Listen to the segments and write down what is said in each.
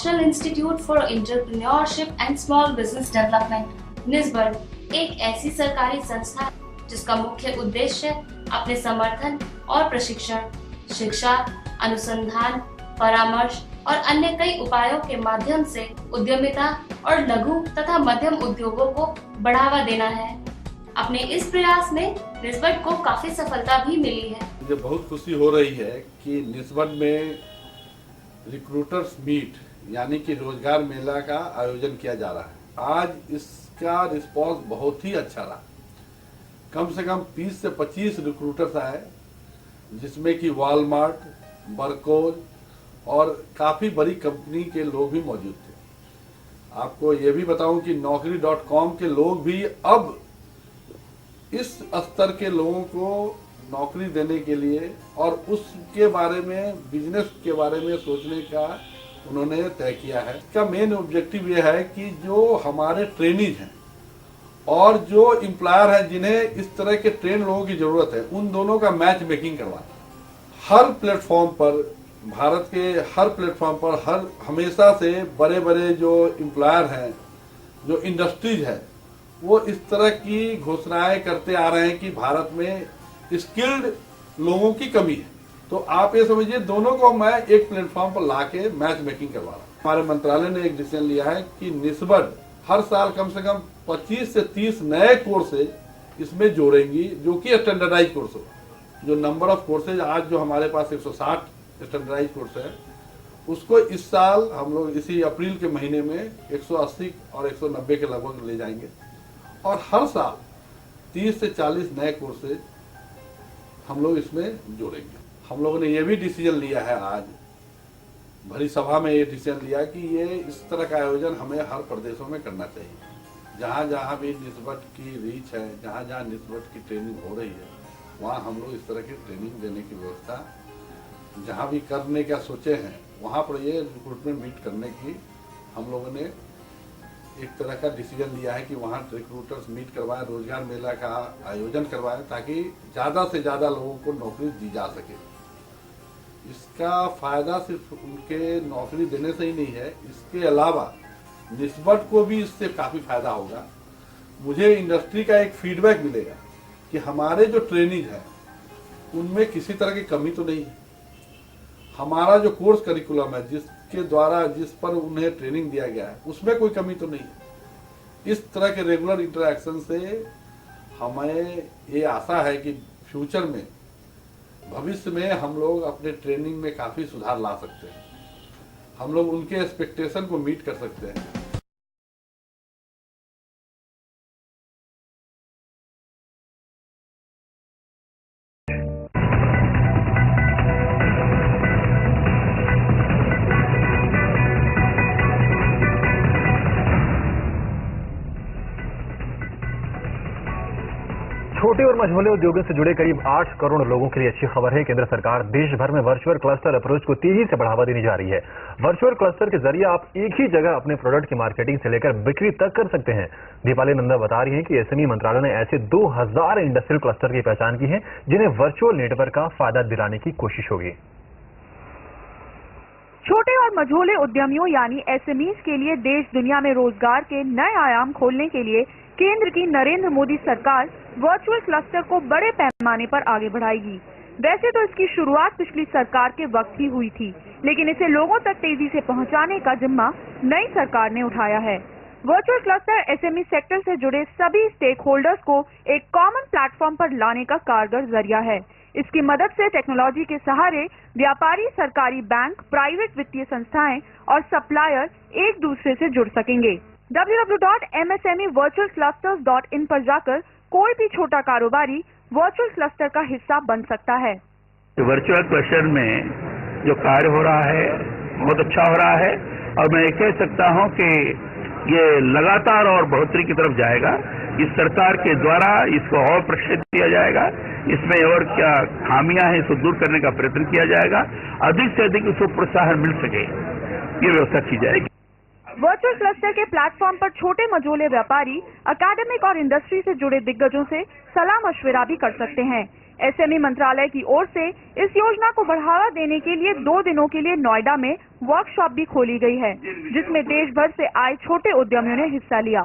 National institute for entrepreneurship and small business development NIESBUD एक ऐसी सरकारी संस्था है जिसका मुख्य उद्देश्य अपने समर्थन और प्रशिक्षण, शिक्षा, अनुसंधान, परामर्श और अन्य कई उपायों के माध्यम से उद्यमिता और लघु तथा मध्यम उद्योगों को बढ़ावा देना है। अपने इस प्रयास में निस्बड को काफी सफलता भी मिली है। मुझे बहुत खुशी हो रही है कि निस्बड में रिक्रूटर्स मीट यानी कि रोजगार मेला का आयोजन किया जा रहा है। आज इसका रिस्पांस बहुत ही अच्छा रहा। कम से कम 30 से 25 रिक्रूटर्स आए, जिसमें कि वॉलमार्ट, बरकोल और काफ़ी बड़ी कंपनी के लोग भी मौजूद थे। आपको ये भी बताऊं कि Naukri.com के लोग भी अब इस स्तर के लोगों को नौकरी देने के लिए और उसके बारे में, बिजनेस के बारे में सोचने का उन्होंने तय किया है। इसका मेन ऑब्जेक्टिव ये है कि जो हमारे ट्रेनीज हैं और जो एम्प्लॉयर हैं जिन्हें इस तरह के ट्रेन लोगों की जरूरत है, उन दोनों का मैच मेकिंग करवाना। हर प्लेटफॉर्म पर, भारत के हर प्लेटफॉर्म पर हमेशा से बड़े बड़े जो एम्प्लॉयर हैं, जो इंडस्ट्रीज है, वो इस तरह की घोषणाएं करते आ रहे हैं कि भारत में स्किल्ड लोगों की कमी है। तो आप ये समझिए, दोनों को मैं एक प्लेटफॉर्म पर लाके मैच मेकिंग करवा रहा हूँ। हमारे मंत्रालय ने एक डिसीजन लिया है कि निस्बड हर साल कम से कम 25 से 30 नए कोर्सेज इसमें जोड़ेंगी, जो कि स्टैंडर्डाइज कोर्स हो। जो नंबर ऑफ कोर्सेज आज जो हमारे पास 160 स्टैंडर्डाइज कोर्स है, उसको इस साल हम लोग इसी अप्रैल के महीने में 180 और 190 के लगभग ले जाएंगे और हर साल 30 से 40 नए कोर्सेज हम लोग इसमें जोड़ेंगे। हम लोगों ने ये भी डिसीजन लिया है, आज भरी सभा में ये डिसीजन लिया कि ये इस तरह का आयोजन हमें हर प्रदेशों में करना चाहिए। जहाँ जहाँ भी निस्बड की रीच है, जहाँ जहाँ निस्बड की ट्रेनिंग हो रही है, वहाँ हम लोग इस तरह की ट्रेनिंग देने की व्यवस्था जहाँ भी करने का सोचे हैं, वहाँ पर ये रिक्रूटमेंट मीट करने की हम लोगों ने एक तरह का डिसीजन लिया है कि वहाँ रिक्रूटर्स मीट करवाएं, रोजगार मेला का आयोजन करवाएं, ताकि ज़्यादा से ज़्यादा लोगों को नौकरी दी जा सके। इसका फायदा सिर्फ उनके नौकरी देने से ही नहीं है, इसके अलावा निस्बड को भी इससे काफ़ी फायदा होगा। मुझे इंडस्ट्री का एक फीडबैक मिलेगा कि हमारे जो ट्रेनिंग है उनमें किसी तरह की कमी तो नहीं है। हमारा जो कोर्स करिकुलम है, जिसके द्वारा जिस पर उन्हें ट्रेनिंग दिया गया है, उसमें कोई कमी तो नहीं है। इस तरह के रेगुलर इंटरेक्शन से हमें ये आशा है कि फ्यूचर में, भविष्य में हम लोग अपने ट्रेनिंग में काफ़ी सुधार ला सकते हैं। हम लोग उनके एक्सपेक्टेशन को मीट कर सकते हैं। छोटे और मझोले उद्योगों से जुड़े करीब 8 करोड़ लोगों के लिए अच्छी खबर है। केंद्र सरकार देश भर में वर्चुअल क्लस्टर अप्रोच को तेजी से बढ़ावा देने जा रही है। वर्चुअल क्लस्टर के जरिए आप एक ही जगह अपने प्रोडक्ट की मार्केटिंग से लेकर बिक्री तक कर सकते हैं। दीपाली नंदा बता रही हैं कि एसएमई मंत्रालय ने ऐसे 2000 इंडस्ट्रियल क्लस्टर की पहचान की है, जिन्हें वर्चुअल नेटवर्क का फायदा दिलाने की कोशिश होगी। छोटे और मझोले उद्यमियों यानी एसएमईज के लिए देश दुनिया में रोजगार के नए आयाम खोलने के लिए केंद्र की नरेंद्र मोदी सरकार वर्चुअल क्लस्टर को बड़े पैमाने पर आगे बढ़ाएगी। वैसे तो इसकी शुरुआत पिछली सरकार के वक्त ही हुई थी, लेकिन इसे लोगों तक तेजी से पहुंचाने का जिम्मा नई सरकार ने उठाया है। वर्चुअल क्लस्टर एसएमई सेक्टर से जुड़े सभी स्टेक होल्डर्स को एक कॉमन प्लेटफॉर्म पर लाने का कारगर जरिया है। इसकी मदद से टेक्नोलॉजी के सहारे व्यापारी, सरकारी बैंक, प्राइवेट वित्तीय संस्थाएं और सप्लायर एक दूसरे से जुड़ सकेंगे। www.msmevirtualclusters.in पर जाकर कोई भी छोटा कारोबारी वर्चुअल क्लस्टर का हिस्सा बन सकता है। वर्चुअल क्लस्टर में जो कार्य हो रहा है बहुत अच्छा हो रहा है और मैं ये कह सकता हूं कि ये लगातार और बढ़ोतरी की तरफ जाएगा। इस सरकार के द्वारा इसको और प्रक्षेप किया जाएगा, इसमें और क्या खामियां हैं इसको दूर करने का प्रयत्न किया जाएगा, अधिक से अधिक उसको प्रोत्साहन मिल सके ये व्यवस्था की जाएगी। वर्चुअल क्लस्टर के प्लेटफॉर्म पर छोटे मझोले व्यापारी, अकादमिक और इंडस्ट्री से जुड़े दिग्गजों से सलाह मशविरा भी कर सकते हैं। एसएमई मंत्रालय की ओर से इस योजना को बढ़ावा देने के लिए 2 दिनों के लिए नोएडा में वर्कशॉप भी खोली गई है, जिसमें देश भर से आए छोटे उद्यमियों ने हिस्सा लिया।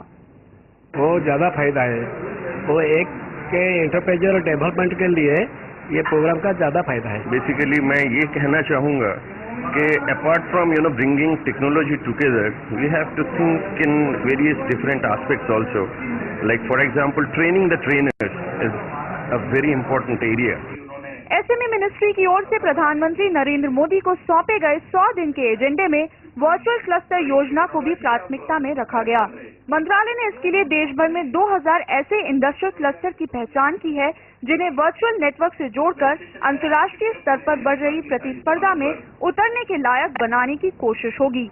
वो ज्यादा फायदा है, वो एक के एंटरप्राइजर और डेवलपमेंट के लिए ये प्रोग्राम का ज्यादा फायदा है। बेसिकली मैं ये कहना चाहूँगा कि apart from bringing technology together, we have to think in various different aspects also, like for example training the trainers is a very important area. SME ministry की ओर से प्रधानमंत्री नरेंद्र मोदी को सौंपे गए 100 दिन के एजेंडे में वर्चुअल क्लस्टर योजना को भी प्राथमिकता में रखा गया। मंत्रालय ने इसके लिए देश भर में 2000 ऐसे इंडस्ट्रियल क्लस्टर की पहचान की है, जिन्हें वर्चुअल नेटवर्क से जोड़कर अंतर्राष्ट्रीय स्तर पर बढ़ रही प्रतिस्पर्धा में उतरने के लायक बनाने की कोशिश होगी।